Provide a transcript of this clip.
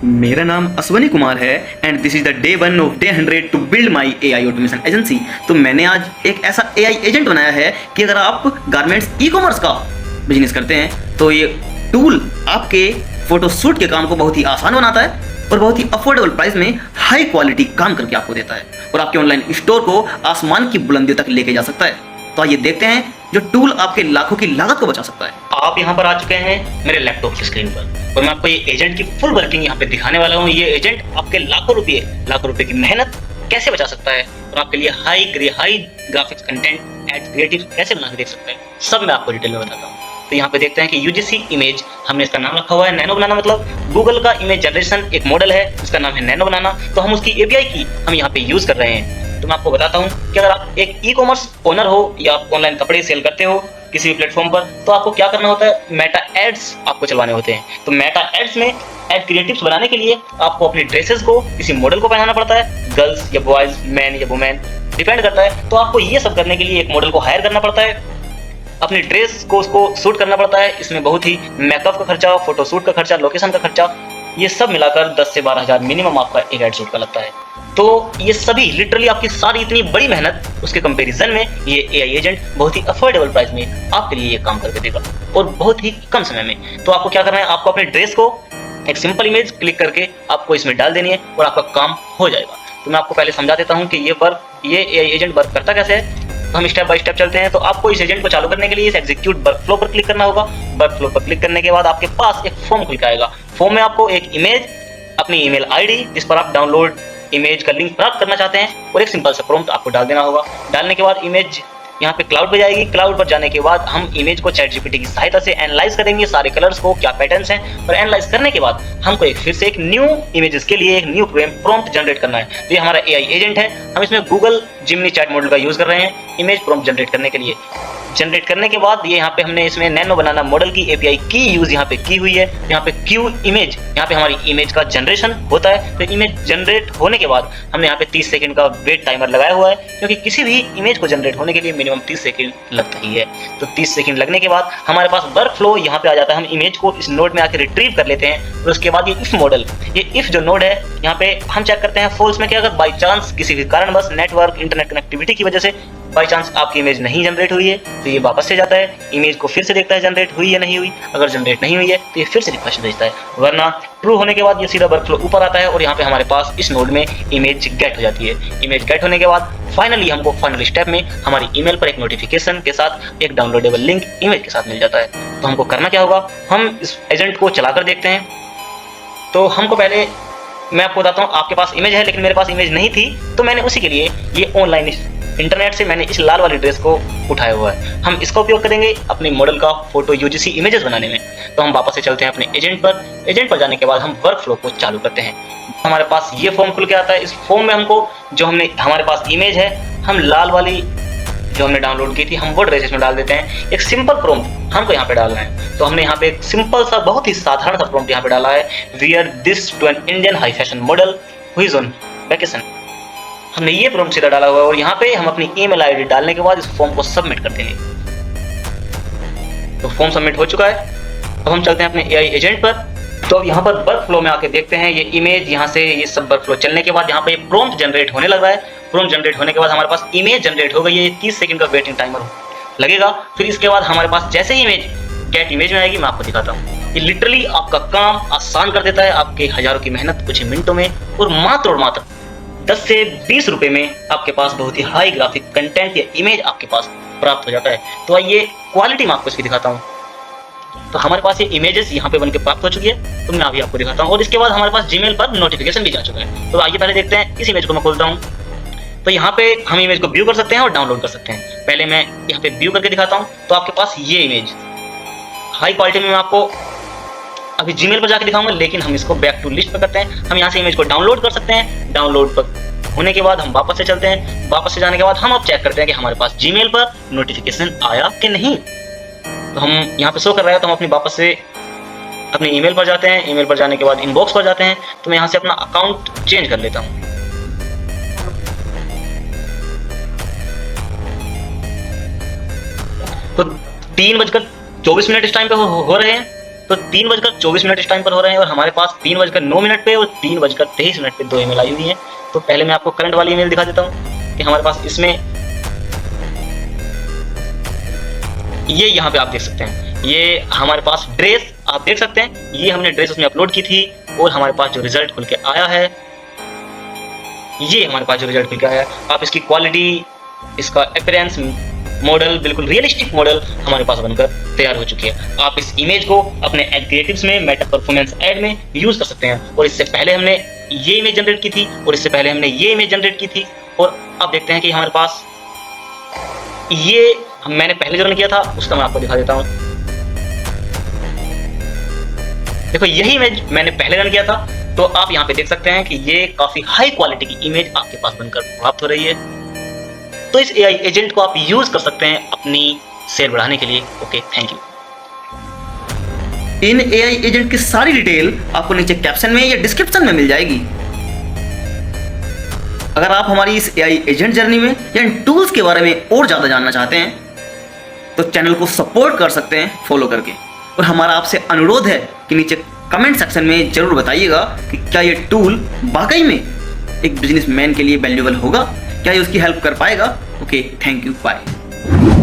मेरा नाम अश्वनी कुमार है and this is the day 1 of day 100 to build my AI automation agency. तो मैंने आज एक ऐसा AI एजेंट बनाया है कि अगर आप गारमेंट्स ई-कॉमर्स का बिजनेस करते हैं तो ये टूल आपके फोटोशूट के काम को बहुत ही आसान बनाता है और बहुत ही अफोर्डेबल प्राइस में हाई क्वालिटी काम करके आपको देता है और आपके ऑनलाइन स्टोर को आसमान की बुलंदियों तक लेके जा सकता है। तो आइए देखते हैं जो टूल आपके लाखों की लागत को बचा सकता है। आप यहाँ पर आ चुके हैं मेरे लैपटॉप की स्क्रीन पर और मैं आपको ये एजेंट की फुल वर्किंग यहाँ पे दिखाने वाला हूँ। ये एजेंट आपके लाखों रुपए की मेहनत कैसे बचा सकता है और आपके लिए high graphics content ad creative कैसे बना के दे सकता है, सब मैं आपको डिटेल में बताता हूँ। तो यहाँ पे देखते हैं कि UGC इमेज, हमने इसका नाम रखा हुआ है नैनो बनाना, मतलब गूगल का इमेज जनरेशन एक मॉडल है, इसका नाम है नैनो बनाना। तो हम उसकी API की हम यहाँ पे यूज कर रहे हैं। तो मैं आपको बताता हूँ कि अगर आप एक ई-कॉमर्स ओनर हो या आप ऑनलाइन कपड़े सेल करते हो किसी भी प्लेटफॉर्म पर, तो आपको क्या करना होता है, मेटा एड्स आपको चलवाने होते हैं। तो मेटा एड्स में एड क्रिएटिव्स बनाने के लिए आपको अपनी ड्रेसेस को किसी मॉडल को पहनाना पड़ता है, गर्ल्स या बॉयज, मैन या वुमेन, डिपेंड करता है। तो आपको ये सब करने के लिए एक मॉडल को हायर करना पड़ता है, अपनी ड्रेस को उसको शूट करना पड़ता है। इसमें बहुत ही मेकअप का खर्चा, फोटोशूट का खर्चा, लोकेशन का खर्चा, ये सब मिलाकर 10 से 12 हज़ार मिनिमम आपका एक एड शूट का लगता है। तो ये सभी लिटरली आपकी सारी इतनी बड़ी मेहनत उसके कंपैरिजन में ये AI एजेंट बहुत ही अफोर्डेबल प्राइस में आपके लिए ये काम करके देगा और बहुत ही कम समय में। तो आपको क्या करना है, आपको अपने ड्रेस को एक सिंपल इमेज क्लिक करके आपको इसमें डाल देनी है और आपका काम हो जाएगा। तो मैं आपको पहले समझा देता हूँ कि ये AI एजेंट वर्क करता कैसे है। तो हम स्टेप बाय स्टेप चलते हैं। तो आपको इस एजेंट को चालू करने के लिए इस एग्जीक्यूट वर्कफ्लो पर क्लिक करना होगा। वर्कफ्लो पर क्लिक करने के बाद आपके पास एक फॉर्म खुल के आएगा। फॉर्म में आपको एक इमेज, अपनी ईमेल आईडी जिस पर आप डाउनलोड इमेज का लिंक प्राप्त करना चाहते हैं और एक सिंपल सा प्रॉम्प्ट आपको डाल देना होगा। डालने के बाद इमेज यहाँ पे क्लाउड पे जाएगी। क्लाउड पर जाने के बाद हम इमेज को चैट जीपीटी की सहायता से एनालाइज करेंगे, सारे कलर्स को, क्या पैटर्न्स हैं, और एनालाइज करने के बाद हमको फिर से एक न्यू इमेजेस के लिए एक न्यू प्रॉम्प्ट जनरेट करना है। तो ये हमारा AI एजेंट है। हम इसमें गूगल जिमनी चैट मॉडल का यूज कर रहे हैं इमेज प्रॉम्प्ट जनरेट करने के लिए। जनरेट करने के बाद ये यहाँ पे हमने इसमें नैनो बनाना मॉडल की API की यूज यहाँ पे की हुई है। यहाँ पे क्यू इमेज, यहाँ पे हमारी इमेज का जनरेशन होता है। तो इमेज जनरेट होने के बाद हमने यहाँ पे 30 सेकंड का वेट टाइमर लगाया हुआ है, क्योंकि किसी भी इमेज को जनरेट होने के लिए मिनिमम 30 सेकंड लगता ही है। तो 30 सेकंड लगने के बाद हमारे पास वर्क फ्लो यहाँ पे आ जाता है। हम इमेज को इस नोड में आके रिट्रीव कर लेते हैं और उसके बाद ये इफ मॉडल, ये इफ जो नोड है यहाँ पे हम चेक करते हैं फॉल्स में कि अगर बाई चांस किसी भी कारणवश नेटवर्क इंटरनेट कनेक्टिविटी की वजह से बाई चांस आपकी इमेज नहीं जनरेट हुई है तो ये वापस से जाता है, इमेज को फिर से देखता है जनरेट हुई या नहीं हुई। अगर जनरेट नहीं हुई है तो ये फिर से रिक्वेस्ट भेजता है, वरना ट्रू होने के बाद ये सीधा वर्कफ्लो ऊपर आता है और यहाँ पे हमारे पास इस नोड में इमेज गेट हो जाती है। इमेज गेट होने के बाद फाइनली हमको फाइनल स्टेप में हमारी ईमेल पर एक नोटिफिकेशन के साथ एक डाउनलोडेबल लिंक इमेज के साथ मिल जाता है। तो हमको करना क्या होगा, हम इस एजेंट को चलाकर देखते हैं। तो हमको पहले मैं आपको बताता हूँ, आपके पास इमेज है लेकिन मेरे पास इमेज नहीं थी, तो मैंने उसी के लिए ये ऑनलाइन इंटरनेट से मैंने इस लाल वाली ड्रेस को उठाया हुआ है। हम इसका उपयोग करेंगे अपने मॉडल का फोटो UGC इमेजेस बनाने में। तो हम वापस से चलते हैं अपने एजेंट पर। एजेंट पर जाने के बाद हम वर्क फ्लो को चालू करते हैं। हमारे पास ये फॉर्म खुल के आता है। इस फॉर्म में हमको जो हमारे पास इमेज है, हम लाल वाली जो हमने डाउनलोड की थी, हम वो ड्रेस इसमें डाल देते हैं। एक सिंपल प्रॉम्प्ट हमको यहाँ पे डालना है। तो हमने यहाँ पे एक सिंपल सा, बहुत ही साधारण सा प्रॉम्प्ट यहाँ पे डाला है, wear this to an Indian high fashion model who is on vacation. हमने ये प्रॉम्प्ट सीधा डाला हुआ है और यहाँ पे हम अपनी ईमेल आईडी डालने के बाद इस फॉर्म को सबमिट करते हैं। तो फॉर्म सबमिट हो चुका है। अब हम चलते हैं अपने AI एजेंट पर। तो अब यहाँ पर वर्क फ्लो में आके देखते हैं, ये इमेज यहाँ से ये सब वर्क फ्लो चलने के बाद यहाँ पे प्रॉम्प्ट जनरेट होने लग रहा है। प्रॉम्प्ट जनरेट होने के बाद हमारे पास इमेज जनरेट हो गई है। 30 सेकंड का वेटिंग टाइमर लगेगा। फिर इसके बाद हमारे पास जैसे ही इमेज गेट इमेज में आएगी, मैं आपको दिखाता हूँ। ये लिटरली आपका काम आसान कर देता है, आपके हजारों की मेहनत कुछ ही मिनटों में, और मात्र 10 से 20 रुपए में आपके पास बहुत ही हाई ग्राफिक कंटेंट या इमेज आपके पास प्राप्त हो जाता है। तो आइए क्वालिटी मैं आपको इसकी दिखाता हूँ। तो हमारे पास ये इमेजेस यहाँ पे बनके प्राप्त हो चुकी है, तो मैं अभी आपको दिखाता हूँ। और इसके बाद हमारे पास जीमेल पर नोटिफिकेशन भी जा चुका है। तो आइए पहले देखते हैं, इस इमेज को मैं खोलता हूँ। तो यहाँ पे हम इमेज को व्यू कर सकते हैं और डाउनलोड कर सकते हैं। पहले मैं यहाँ पे व्यू करके दिखाता हूँ। तो आपके पास ये इमेज हाई क्वालिटी में मैं आपको अभी जीमेल पर जाकर दिखाऊंगा, लेकिन हम इसको बैक टू लिस्ट पर करते हैं। हम यहाँ से इमेज को डाउनलोड कर सकते हैं। डाउनलोड पर होने के बाद हम वापस से चलते हैं। वापस से जाने के बाद हम अब चेक करते हैं कि हमारे पास जीमेल पर नोटिफिकेशन आया कि नहीं। तो हम यहाँ पे शो कर रहा है, तो हम अपनी वापस से अपनी ईमेल पर जाते हैं। ईमेल पर जाने के बाद इनबॉक्स पर जाते हैं। तो मैं यहाँ से अपना अकाउंट चेंज कर लेता हूँ। तो 3:24 इस टाइम पे हो रहे हैं। तो 3:24 इस टाइम पर हो रहे हैं और हमारे पास 3:09 पे और 3:23 पे 2 ईमेल आई हुई हैं। तो पहले मैं आपको करंट वाली ईमेल दिखा देता हूँ कि हमारे पास इसमें ये यहाँ पे आप देख सकते हैं, ये हमारे पास ड्रेस आप देख सकते हैं, ये हमने ड्रेस उसमें अपलोड की थी और हमारे पास जो रिजल्ट खुल के आया है, ये हमारे पास जो रिजल्ट खुल के आया है, आप इसकी क्वालिटी, इसका अपीयरेंस, मॉडल बिल्कुल रियलिस्टिक मॉडल हमारे पास बनकर तैयार हो चुकी है। आप इस इमेज को अपने एड क्रिएटिव्स में, मेटा परफॉर्मेंस एड में यूज कर सकते हैं। और इससे पहले हमने ये इमेज जनरेट की थी और इससे पहले हमने ये इमेज जनरेट की थी और अब देखते हैं कि हमारे पास ये मैंने पहले जो रन किया था उसका मैं आपको दिखा देता हूँ। देखो यही इमेज मैंने पहले रन किया था, तो आप यहाँ पे देख सकते हैं कि ये काफी हाई क्वालिटी की इमेज आपके पास बनकर प्राप्त हो रही है। तो इस एआई एजेंट को आप यूज कर सकते हैं अपनी सेल बढ़ाने के लिए। Okay, thank you. In AI agent की सारी डिटेल आपको नीचे कैप्शन में या डिस्क्रिप्शन में मिल जाएगी। अगर आप हमारी इस एआई एजेंट जर्नी में या इन टूल्स के बारे में और ज़्यादा जानना चाहते हैं तो चैनल को सपोर्ट कर सकते हैं फॉलो करके। और हमारा आपसे अनुरोध है कि नीचे कमेंट सेक्शन में जरूर बताइएगा कि क्या ये टूल वाकई में एक बिजनेसमैन के लिए वैल्यूएबल होगा, क्या ये उसकी हेल्प कर पाएगा। Okay, thank you, bye.